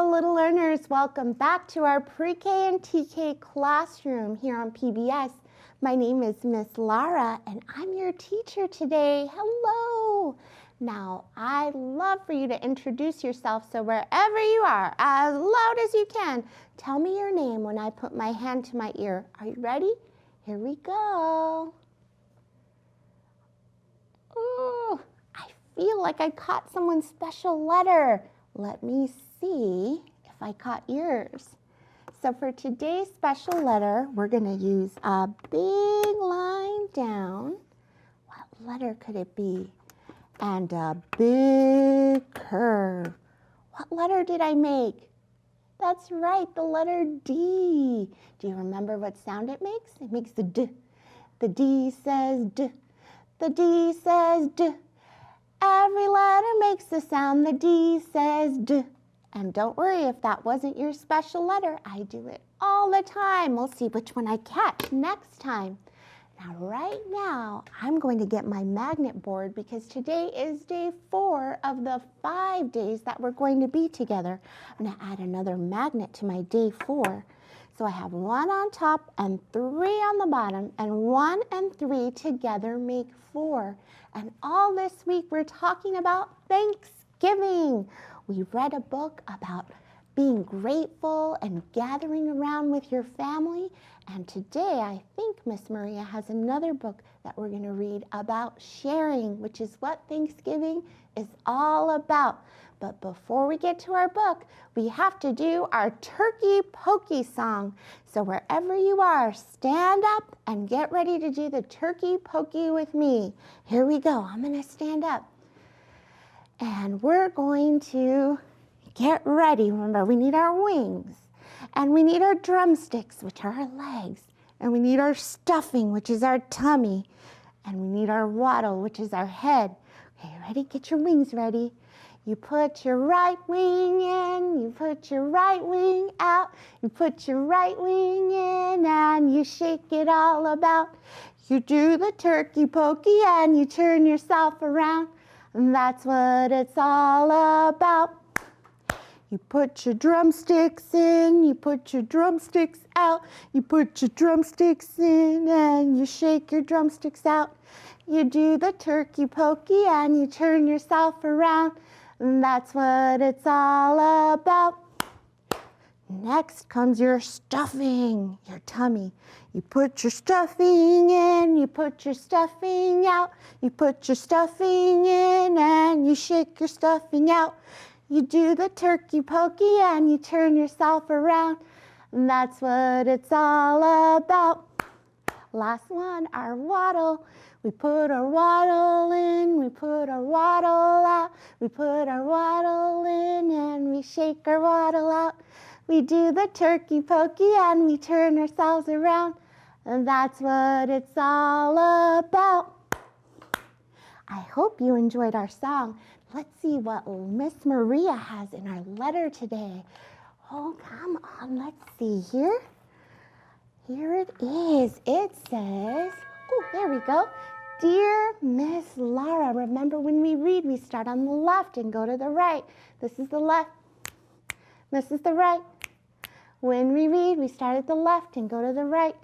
Hello, little learners. Welcome back to our pre-K and TK classroom here on PBS. My name is Miss Lara, and I'm your teacher today. Hello. Now, I'd love for you to introduce yourself, so wherever you are, as loud as you can, tell me your name when I put my hand to my ear. Are you ready? Here we go. Ooh, I feel like I caught someone's special letter. Let me see if I caught yours. So for today's special letter, we're going to use a big line down. What letter could it be? And a big curve. What letter did I make? That's right, the letter D. Do you remember what sound it makes? It makes the D. The D says D. The D says D. Every letter makes the sound the D says D. And don't worry if that wasn't your special letter. I do it all the time. We'll see which one I catch next time. Now, right now, I'm going to get my magnet board because today is day 4 of the 5 days that we're going to be together. I'm going to add another magnet to my day 4. So I have 1 on top and 3 on the bottom, and 1 and 3 together make 4. And all this week we're talking about Thanksgiving. We read a book about being grateful and gathering around with your family. And today I think Miss Maria has another book that we're going to read about sharing, which is what Thanksgiving is all about. But before we get to our book, we have to do our Turkey Pokey song. So wherever you are, stand up and get ready to do the Turkey Pokey with me. Here we go. I'm going to stand up. And we're going to get ready. Remember, we need our wings. And we need our drumsticks, which are our legs. And we need our stuffing, which is our tummy. And we need our waddle, which is our head. Okay, ready? Get your wings ready. You put your right wing in, you put your right wing out, you put your right wing in and you shake it all about. You do the turkey pokey and you turn yourself around, and that's what it's all about. You put your drumsticks in, you put your drumsticks out, you put your drumsticks in and you shake your drumsticks out. You do the turkey pokey and you turn yourself around. And that's what it's all about. Next comes your stuffing, your tummy. You put your stuffing in, you put your stuffing out. You put your stuffing in and you shake your stuffing out. You do the turkey pokey and you turn yourself around. And that's what it's all about. Last one, our waddle. We put our waddle in, we put our waddle out. We put our waddle in and we shake our waddle out. We do the turkey pokey and we turn ourselves around. And that's what it's all about. I hope you enjoyed our song. Let's see what Miss Maria has in our letter today. Oh, come on, let's see here. Here it is. It says, oh, there we go. Dear Miss Lara, remember when we read, we start on the left and go to the right. This is the left. This is the right. When we read, we start at the left and go to the right.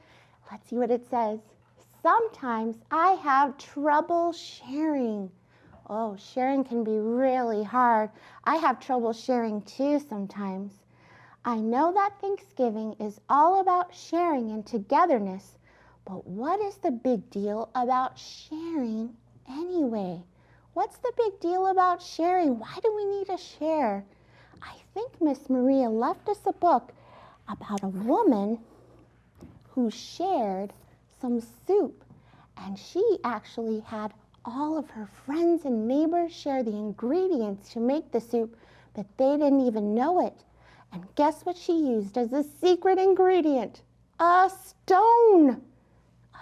Let's see what it says. Sometimes I have trouble sharing. Oh, sharing can be really hard. I have trouble sharing too sometimes. I know that Thanksgiving is all about sharing and togetherness, but what is the big deal about sharing anyway? What's the big deal about sharing? Why do we need to share? I think Miss Maria left us a book about a woman who shared some soup, and she actually had all of her friends and neighbors share the ingredients to make the soup, but they didn't even know it. And guess what she used as a secret ingredient? A stone.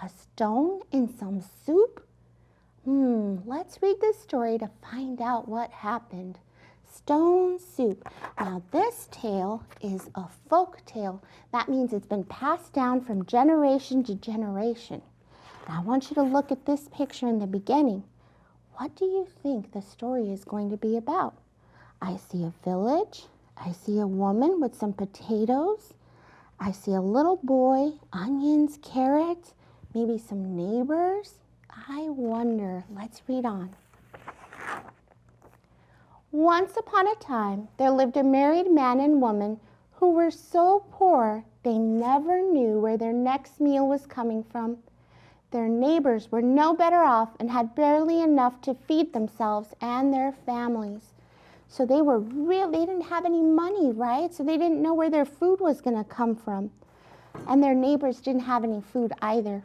A stone in some soup? Let's read this story to find out what happened. Stone soup. Now this tale is a folk tale. That means it's been passed down from generation to generation. Now I want you to look at this picture in the beginning. What do you think the story is going to be about? I see a village I see a woman with some potatoes. I see a little boy, onions, carrots, maybe some neighbors. I wonder. Let's read on. Once upon a time, there lived a married man and woman who were so poor they never knew where their next meal was coming from. Their neighbors were no better off and had barely enough to feed themselves and their families. So they didn't have any money, right? So they didn't know where their food was going to come from. And their neighbors didn't have any food either.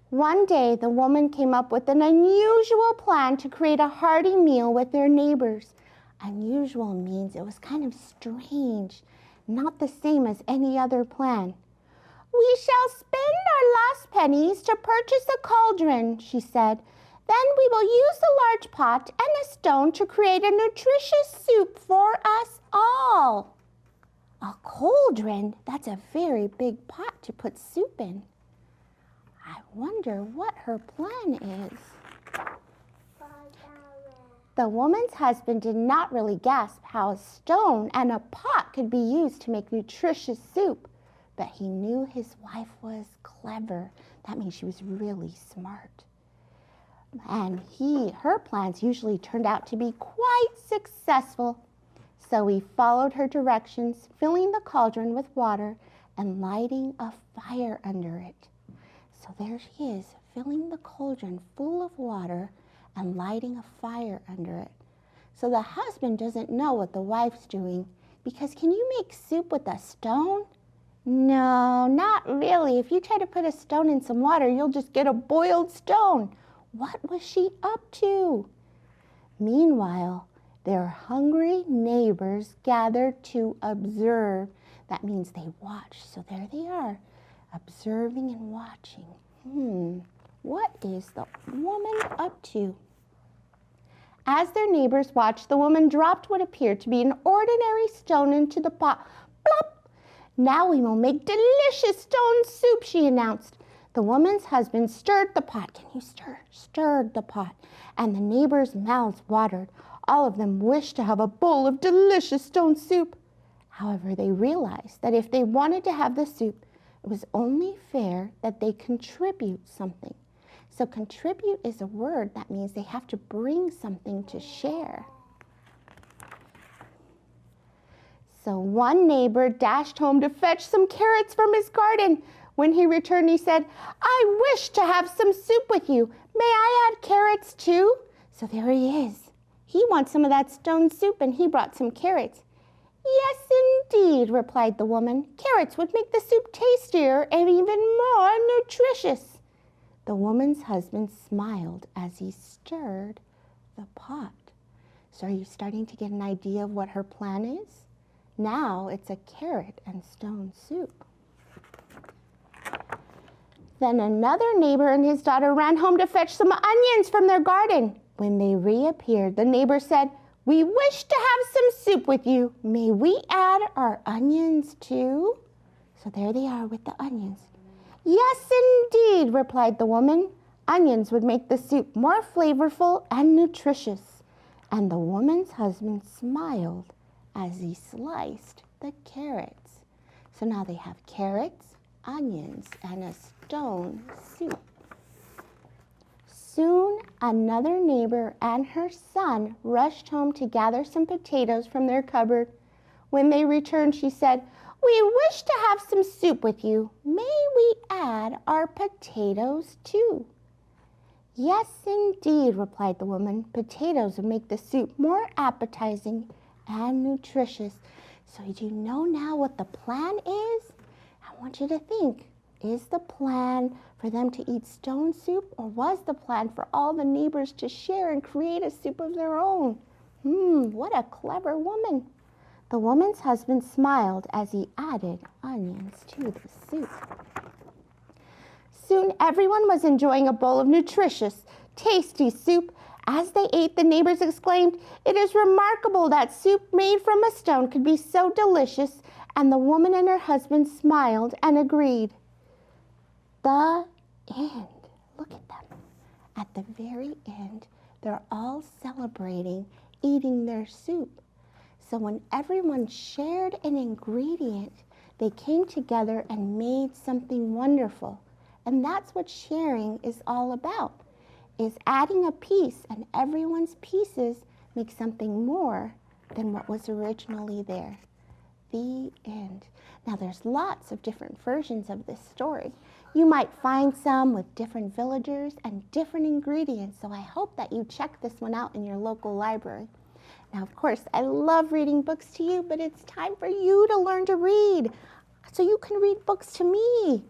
One day, the woman came up with an unusual plan to create a hearty meal with their neighbors. Unusual means it was kind of strange, not the same as any other plan. We shall spend our last pennies to purchase a cauldron, she said. Then we will use a large pot and a stone to create a nutritious soup for us all. A cauldron? That's a very big pot to put soup in. I wonder what her plan is. The woman's husband did not really grasp how a stone and a pot could be used to make nutritious soup, but he knew his wife was clever. That means she was really smart. And her plans usually turned out to be quite successful. So he followed her directions, filling the cauldron with water and lighting a fire under it. So there she is, filling the cauldron full of water and lighting a fire under it. So the husband doesn't know what the wife's doing, because can you make soup with a stone? No, not really. If you try to put a stone in some water, you'll just get a boiled stone. What was she up to? Meanwhile, their hungry neighbors gathered to observe. That means they watched. So there they are, observing and watching. What is the woman up to? As their neighbors watched, the woman dropped what appeared to be an ordinary stone into the pot. Plop! Now we will make delicious stone soup, she announced. The woman's husband stirred the pot. Can you stir? Stirred the pot. And the neighbors' mouths watered. All of them wished to have a bowl of delicious stone soup. However, they realized that if they wanted to have the soup, it was only fair that they contribute something. So contribute is a word that means they have to bring something to share. So one neighbor dashed home to fetch some carrots from his garden. When he returned, he said, I wish to have some soup with you. May I add carrots too? So there he is. He wants some of that stone soup, and he brought some carrots. Yes, indeed, replied the woman. Carrots would make the soup tastier and even more nutritious. The woman's husband smiled as he stirred the pot. So are you starting to get an idea of what her plan is? Now it's a carrot and stone soup. Then another neighbor and his daughter ran home to fetch some onions from their garden. When they reappeared, the neighbor said, We wish to have some soup with you. May we add our onions too? So there they are with the onions. Yes, indeed, replied the woman. Onions would make the soup more flavorful and nutritious. And the woman's husband smiled as he sliced the carrots. So now they have carrots, onions, and a stone soup. Soon another neighbor and her son rushed home to gather some potatoes from their cupboard. When they returned, she said, We wish to have some soup with you. May we add our potatoes too? Yes, indeed, replied the woman. Potatoes would make the soup more appetizing and nutritious. So do you know now what the plan is? I want you to think. Is the plan for them to eat stone soup, or was the plan for all the neighbors to share and create a soup of their own? What a clever woman. The woman's husband smiled as he added onions to the soup. Soon everyone was enjoying a bowl of nutritious, tasty soup. As they ate, the neighbors exclaimed, It is remarkable that soup made from a stone could be so delicious, and the woman and her husband smiled and agreed. The end. Look at them. At the very end, they're all celebrating eating their soup. So when everyone shared an ingredient, they came together and made something wonderful. And that's what sharing is all about, is adding a piece, and everyone's pieces make something more than what was originally there. The end. Now there's lots of different versions of this story. You might find some with different villagers and different ingredients, so I hope that you check this one out in your local library. Now, of course, I love reading books to you, but it's time for you to learn to read so you can read books to me.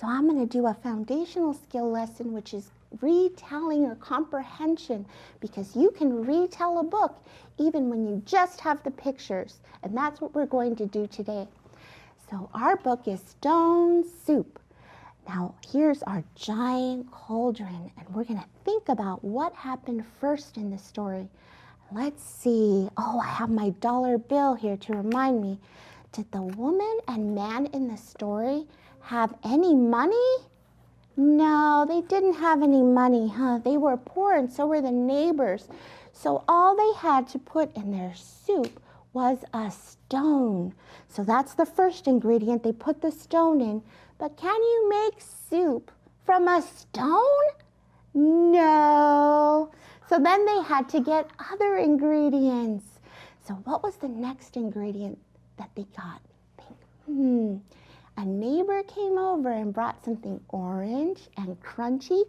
So I'm going to do a foundational skill lesson, which is retelling or comprehension, because you can retell a book even when you just have the pictures, and that's what we're going to do today. So our book is Stone Soup. Now here's our giant cauldron, and we're going to think about what happened first in the story. Let's see. Oh, I have my dollar bill here to remind me. Did the woman and man in the story have any money? No, they didn't have any money, huh? They were poor, and so were the neighbors. So all they had to put in their soup was a stone. So that's the first ingredient. They put the stone in. But can you make soup from a stone? No. So then they had to get other ingredients. So what was the next ingredient that they got? Think. A neighbor came over and brought something orange and crunchy.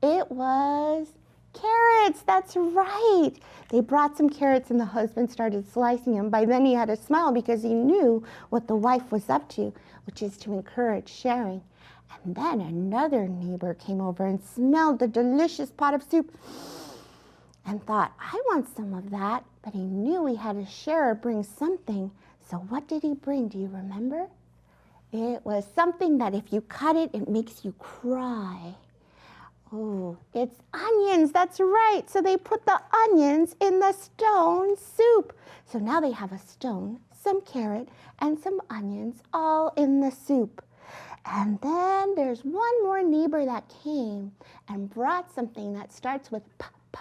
It was carrots. That's right. They brought some carrots and the husband started slicing them. By then he had a smile because he knew what the wife was up to, which is to encourage sharing. And then another neighbor came over and smelled the delicious pot of soup and thought, I want some of that. But he knew he had a sharer bring something. So what did he bring? Do you remember? It was something that if you cut it, it makes you cry. Oh, it's onions. That's right. So they put the onions in the stone soup. So now they have a stone, some carrot, and some onions all in the soup. And then there's one more neighbor that came and brought something that starts with p, p,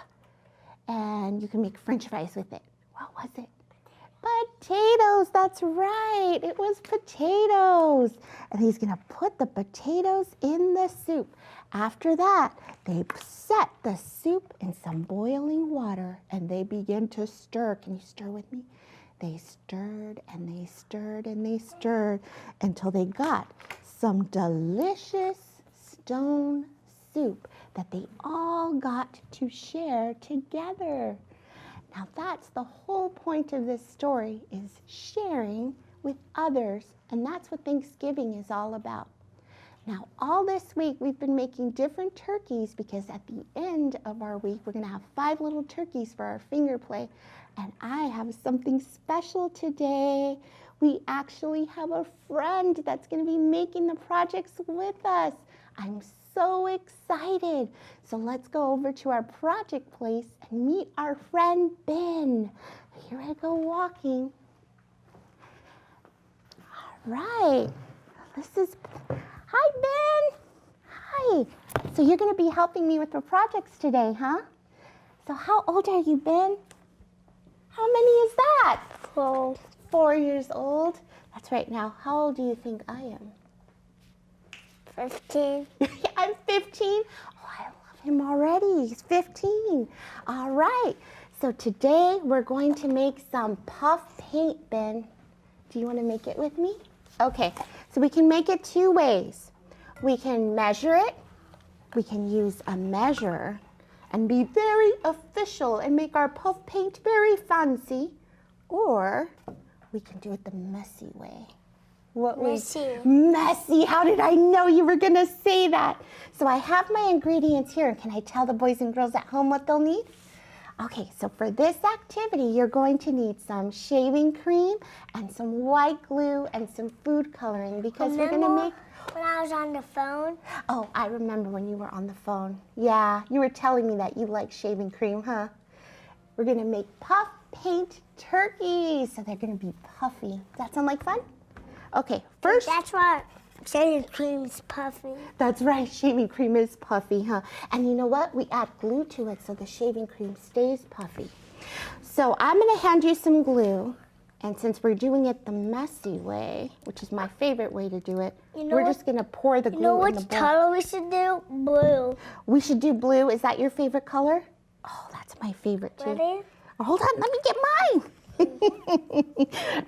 and you can make French fries with it. What was it? Potatoes, that's right. It was potatoes. And he's going to put the potatoes in the soup. After that, they set the soup in some boiling water and they began to stir. Can you stir with me? They stirred and they stirred and they stirred until they got some delicious stone soup that they all got to share together. Now that's the whole point of this story, is sharing with others, and that's what Thanksgiving is all about. Now all this week we've been making different turkeys because at the end of our week we're going to have 5 little turkeys for our finger play, and I have something special today. We actually have a friend that's going to be making the projects with us. I'm so excited. So let's go over to our project place and meet our friend Ben. Here I go walking. All right. Hi, Ben. Hi. So you're going to be helping me with the projects today, huh? So how old are you, Ben? How many is that? 12. 4 years old. That's right. Now, how old do you think I am? 15. I'm 15. Oh, I love him already. He's 15. All right. So today we're going to make some puff paint, Ben. Do you want to make it with me? Okay. So we can make it 2 ways. We can measure it. We can use a measure and be very official and make our puff paint very fancy. Or we can do it the messy way. Messy. Messy. How did I know you were going to say that? So I have my ingredients here. Can I tell the boys and girls at home what they'll need? Okay, so for this activity, you're going to need some shaving cream and some white glue and some food coloring because we're going to make... When I was on the phone? Oh, I remember when you were on the phone. Yeah, you were telling me that you like shaving cream, huh? We're going to make puff paint turkeys. So they're going to be puffy. Does that sound like fun? Okay, first... That's why shaving cream is puffy. That's right, shaving cream is puffy, huh? And you know what? We add glue to it so the shaving cream stays puffy. So I'm going to hand you some glue. And since we're doing it the messy way, which is my favorite way to do it, we're just going to pour the glue in the bowl. You know which color we should do? Blue. We should do blue. Is that your favorite color? Oh, that's my favorite too. Ready? Oh, hold on, let me get mine.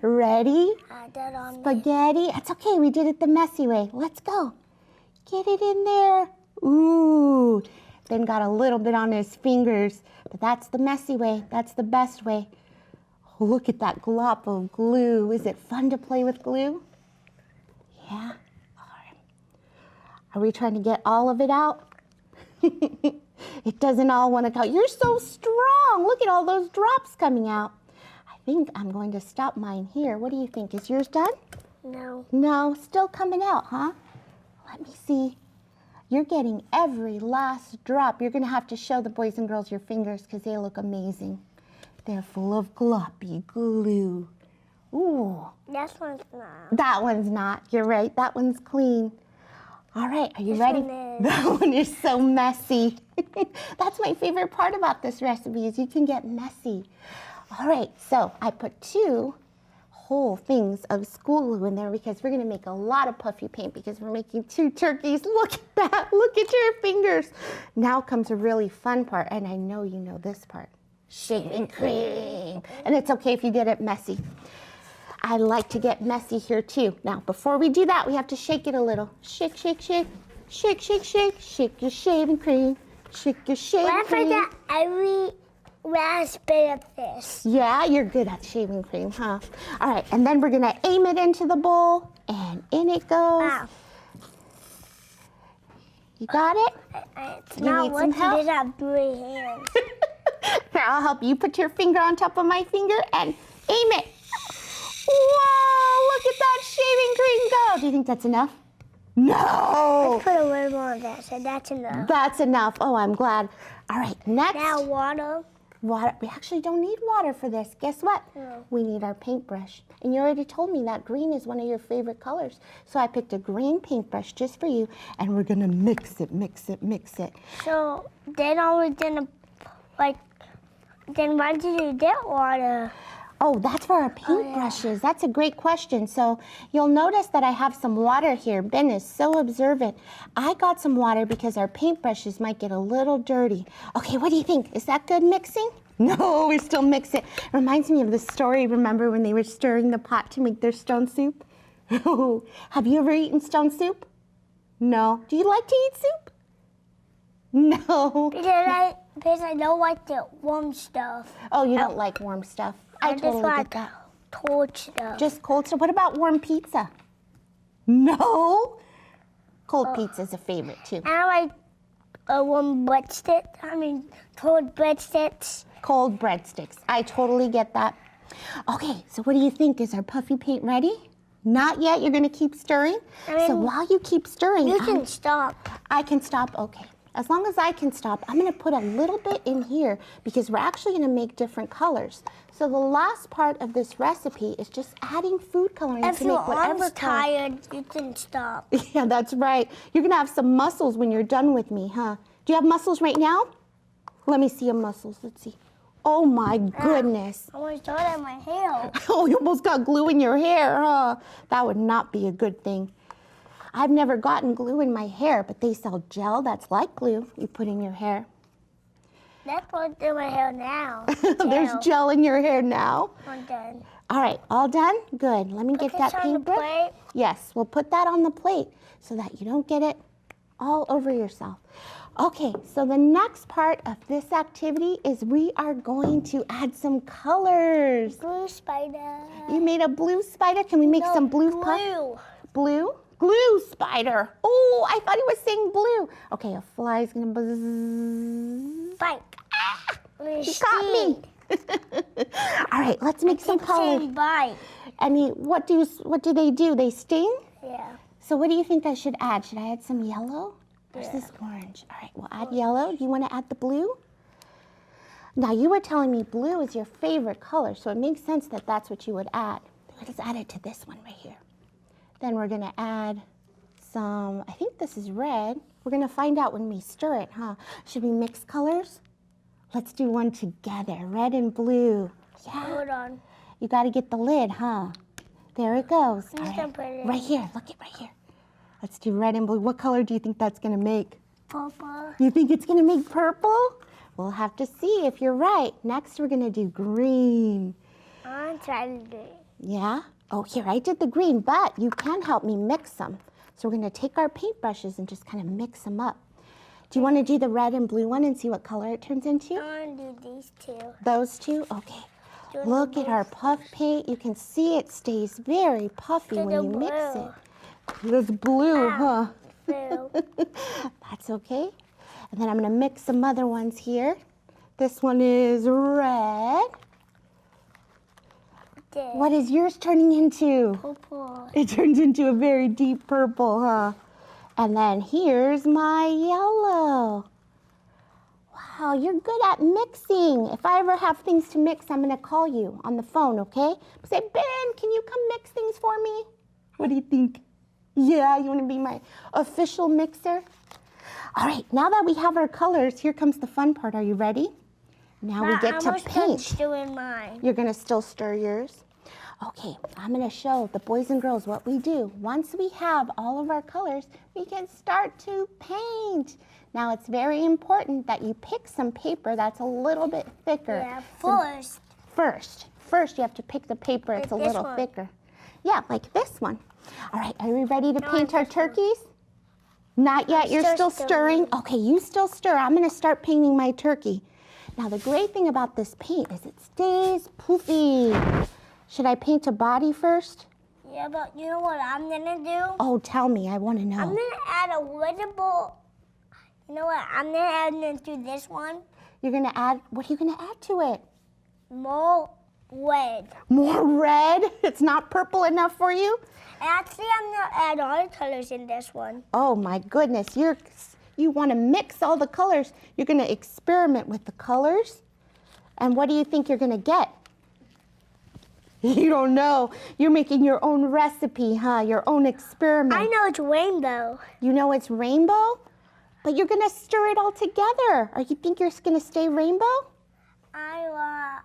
Ready? Add that on Spaghetti. It's okay, we did it the messy way. Let's go. Get it in there. Ooh. Then got a little bit on his fingers. But that's the messy way. That's the best way. Oh, look at that glop of glue. Is it fun to play with glue? Yeah? All right. Are we trying to get all of it out? It doesn't all want to go. You're so strong. Look at all those drops coming out. I think I'm going to stop mine here. What do you think? Is yours done? No. No, still coming out, huh? Let me see. You're getting every last drop. You're going to have to show the boys and girls your fingers because they look amazing. They're full of gloppy glue. Ooh. That one's not. That one's not. You're right. That one's clean. All right, are you ready? That one is so messy. That's my favorite part about this recipe is you can get messy. All right, so I put 2 whole things of school glue in there because we're gonna make a lot of puffy paint because we're making 2 turkeys. Look at that, look at your fingers. Now comes a really fun part, and I know you know this part. Shaving cream. And it's okay if you get it messy. I like to get messy here too. Now, before we do that, we have to shake it a little. Shake, shake, shake. Shake, shake, shake. Shake your shaving cream. Shake your shaving cream. What if I got every last bit of this? Yeah, you're good at shaving cream, huh? All right, and then we're gonna aim it into the bowl, and in it goes. Wow. You got it? It's You not need what some you help? did have 3 hands. Here, I'll help you. Put your finger on top of my finger and aim it. Whoa, look at that shaving cream go. Do you think that's enough? No. Put a little more of that, so that's enough. That's enough. Oh, I'm glad. All right, next. Now water. Water. We actually don't need water for this. Guess what? No. We need our paintbrush. And you already told me that green is one of your favorite colors. So I picked a green paintbrush just for you, and we're gonna mix it, mix it, mix it. So then I was gonna, then why did you get water? Oh, that's for our paintbrushes. That's a great question. So you'll notice that I have some water here. Ben is so observant. I got some water because our paintbrushes might get a little dirty. Okay, what do you think? Is that good mixing? No, we still mix it. Reminds me of the story, remember when they were stirring the pot to make their stone soup? Have you ever eaten stone soup? No. Do you like to eat soup? No. Because I don't like the warm stuff. Oh, you don't like warm stuff. I just totally like get that. cold stuff. Just cold stuff. What about warm pizza? No. Cold pizza is a favorite too. And I like warm breadsticks. Cold breadsticks. Cold breadsticks. I totally get that. Okay, so what do you think? Is our puffy paint ready? Not yet. You're going to keep stirring. So while you keep stirring, You can stop. I can stop. Okay. As long as I can stop, I'm going to put a little bit in here because we're actually going to make different colors. So the last part of this recipe is just adding food coloring If to your make whatever arm's color. tired, you can stop. Yeah, that's right. You're going to have some muscles when you're done with me, huh? Do you have muscles right now? Let me see your muscles. Let's see. Oh my goodness. I almost got in my hair. Oh, you almost got glue in your hair, huh? That would not be a good thing. I've never gotten glue in my hair, but they sell gel that's like glue you put in your hair. That's what's in my hair now. There's gel in your hair now. I'm done. All right, all done? Good. Let me get Put that this on the paintbrush. plate. Yes, we'll put that on the plate so that you don't get it all over yourself. Okay, so the next part of this activity is we are going to add some colors. Blue spider. You made a blue spider. Can we make some blue puff? Blue. Blue? Glue spider. Oh, I thought he was saying blue. Okay, a fly's gonna buzz. Bite. You got me. All right, let's make some colors. Bite. And what do they do? They sting? Yeah. So what do you think I should add? Should I add some yellow? Where's this orange? All right, we'll add yellow. Do you want to add the blue? Now, you were telling me blue is your favorite color, so it makes sense that that's what you would add. Let's add it to this one right here. Then we're going to add some, I think this is red. We're going to find out when we stir it, huh? Should we mix colors? Let's do one together, red and blue. Yeah, Hold on. you got to get the lid, huh? There it goes. I'm All just gonna put it in. right here, look it right here. Let's do red and blue. What color do you think that's gonna make? Purple. You think it's gonna make purple? We'll have to see if you're right. Next, we're gonna do green. I'm trying to do it. Yeah? Oh, here, I did the green, but you can help me mix them. So we're gonna take our paintbrushes and just kind of mix them up. Do you wanna do the red and blue one and see what color it turns into? I want to do these two. Those two? Okay. Do Look at the our puff paint. You can see it stays very puffy Do when the you mix blue. it. That's blue, huh? Blue. That's okay. And then I'm gonna mix some other ones here. This one is red. This. What is yours turning into? Purple. It turns into a very deep purple, huh? And then here's my yellow. Wow, you're good at mixing. If I ever have things to mix, I'm gonna call you on the phone, okay? Say, Ben, can you come mix things for me? What do you think? Yeah, you wanna be my official mixer? All right, now that we have our colors, here comes the fun part. Are you ready? Now we get to paint. I'm doing mine. You're gonna still stir yours? Okay, I'm gonna show the boys and girls what we do. Once we have all of our colors, we can start to paint. Now it's very important that you pick some paper that's a little bit thicker. Yeah, First you have to pick the paper, it's a Like this little one. thicker. Yeah, like this one. All right, are we ready to No, paint our this one. turkeys? Not yet, you're still still stirring? stirring. Okay, you still stir. I'm gonna start painting my turkey. Now the great thing about this paint is it stays poofy. Should I paint a body first? Yeah, but you know what I'm gonna do? Oh, tell me, I wanna I'm know. gonna add a little. You know what? I'm gonna add into this one You're gonna add, what are you gonna add to it? more red. More red? It's not purple enough for you? Actually, I'm gonna add all the colors in this one. Oh my goodness, you wanna mix all the colors. You're gonna experiment with the colors. And what do you think you're gonna get? You don't know. You're making your own recipe, huh? Your own experiment. I know it's rainbow. You know it's rainbow? But you're gonna stir it all together. Or you think you're gonna stay rainbow? I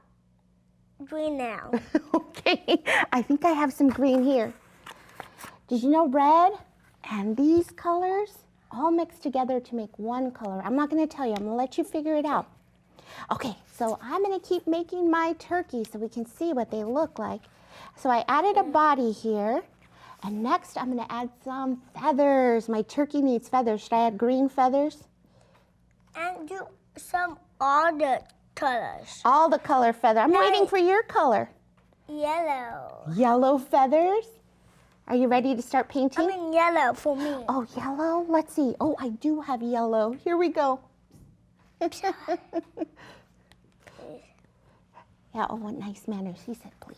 green now. Okay, I think I have some green here. Did you know red and these colors all mix together to make one color? I'm not gonna tell you, I'm gonna let you figure it out. Okay, so I'm gonna keep making my turkey so we can see what they look like. So I added a body here, and next I'm gonna add some feathers. My turkey needs feathers. Should I add green feathers? And do some other colors. All the color feather. I'm waiting Nice. for your color. Yellow. Yellow feathers. Are you ready to start painting? I mean yellow for me. Oh, yellow? Let's see. Oh, I do have yellow. Here we go. Yeah, oh, what nice manners. He said, please.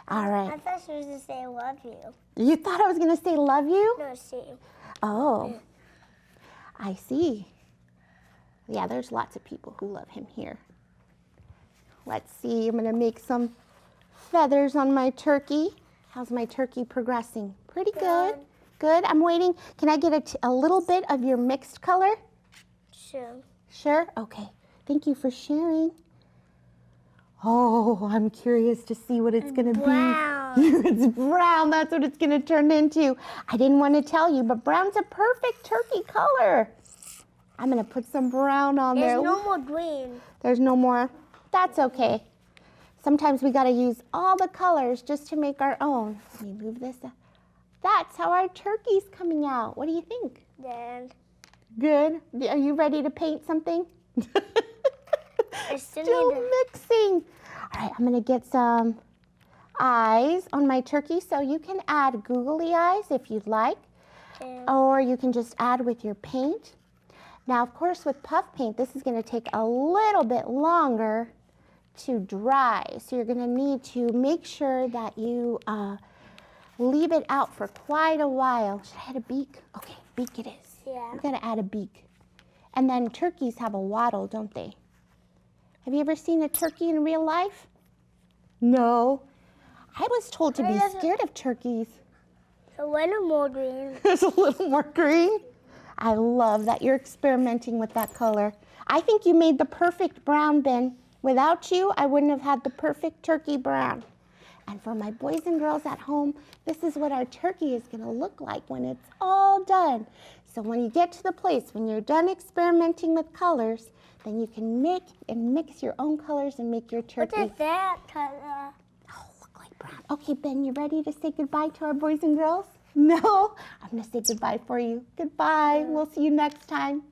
All I right. thought she was to say love you. You thought I was going to say love you? No, see. Oh, I see. Yeah, there's lots of people who love him here. Let's see. I'm going to make some feathers on my turkey. How's my turkey progressing? Pretty good. Good. I'm waiting. Can I get a little bit of your mixed color? Sure. Sure? Okay. Thank you for sharing. Oh, I'm curious to see what it's going to Brown. be. It's brown. That's what it's going to turn into. I didn't want to tell you, but brown's a perfect turkey color. I'm going to put some brown on there. There's no more green. There's no more. That's okay. Sometimes we got to use all the colors just to make our own. Let me move this up. That's how our turkey's coming out. What do you think? Then Good. Are you ready to paint something? I still Still need to. mixing. All right, I'm gonna get some eyes on my turkey. So you can add googly eyes if you'd like, or you can just add with your paint. Now, of course, with puff paint, this is gonna take a little bit longer to dry. So you're gonna need to make sure that you leave it out for quite a while. Should I add a beak? Okay, beak it is. Yeah. We gotta add a beak. And then turkeys have a waddle, don't they? Have you ever seen a turkey in real life? No. I was told to be scared of turkeys. A little more green. There's a little more green. I love that you're experimenting with that color. I think you made the perfect brown, Ben. Without you, I wouldn't have had the perfect turkey brown. And for my boys and girls at home, this is what our turkey is going to look like when it's all done. So when you get to the place, when you're done experimenting with colors, then you can make and mix your own colors and make your turkey. What is that color? Oh, look like brown. Okay, Ben, you ready to say goodbye to our boys and girls? No? I'm going to say goodbye for you. Goodbye. We'll see you next time.